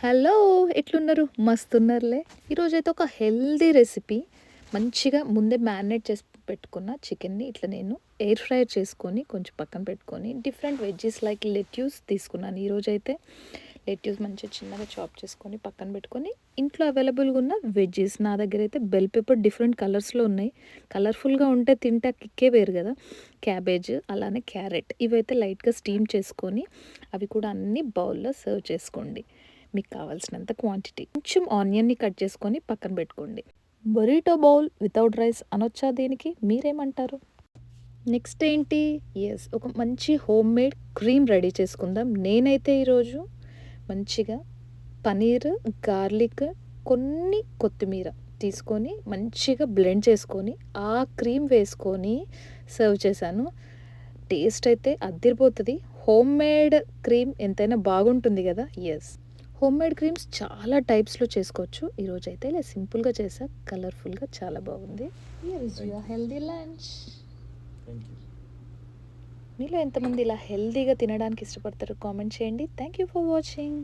Hello! ఎట్లున్నారు? మస్తున్నారులే. ఈరోజైతే ఒక హెల్తీ రెసిపీ మంచిగా ముందే మ్యారినేట్ చేసి పెట్టుకున్న చికెన్‌ని ఇట్లా నేను ఎయిర్ ఫ్రైయర్ చేసుకొని కొంచెం పక్కన పెట్టుకొని డిఫరెంట్ వెజ్జీస్ లైక్ లెట్యూస్ తీసుకున్నాను. ఈరోజైతే లెట్యూస్ మంచిగా చిన్నగా చాప్ చేసుకొని పక్కన పెట్టుకొని ఇంట్లో అవైలబుల్‌గా ఉన్న వెజ్జీస్ నా దగ్గరైతే బెల్ పెప్పర్ డిఫరెంట్ కలర్స్‌లో ఉన్నాయి. కలర్‌ఫుల్‌గా ఉంటే తింటే ఆ కిక్కే వేరు గదా! క్యాబేజ్ అలానే క్యారెట్ ఇవైతే లైట్‌గా స్టీమ్ చేసుకొని అవి కూడా అన్నీ బౌల్‌లో సర్వ్ చేసుకోండి. మీకు కావాల్సినంత క్వాంటిటీ. కొంచెం ఆనియన్‌ని కట్ చేసుకొని పక్కన పెట్టుకోండి. బొరిటో బౌల్ వితౌట్ రైస్ అనొచ్చా దీనికి? మీరేమంటారు? నెక్స్ట్ ఏంటి? యెస్. ఒక మంచి హోమ్‌మేడ్ క్రీమ్ రెడీ చేసుకుందాం. నేనైతే ఈరోజు మంచిగా పనీర్, గార్లిక్, కొన్ని కొత్తిమీర తీసుకొని మంచిగా బ్లెండ్ చేసుకొని, ఆ క్రీమ్ వేసుకొని సర్వ్ చేశాను. టేస్ట్ అయితే అద్దిరిపోతది. హోమ్‌మేడ్ క్రీమ్ ఎంతైనా బాగుంటుంది గదా! యెస్. హోమ్‌మేడ్ క్రీమ్స్ చాలా టైప్స్‌లో చేసుకోవచ్చు. ఈరోజైతే ఇలా సింపుల్‌గా చేశా. కలర్‌ఫుల్‌గా చాలా బాగుంది. Here is your healthy lunch. Thank you. మీలో ఎంతమంది ఇలా హెల్తీగా తినడానికి ఇష్టపడతారో కామెంట్ చేయండి. Thank you for watching.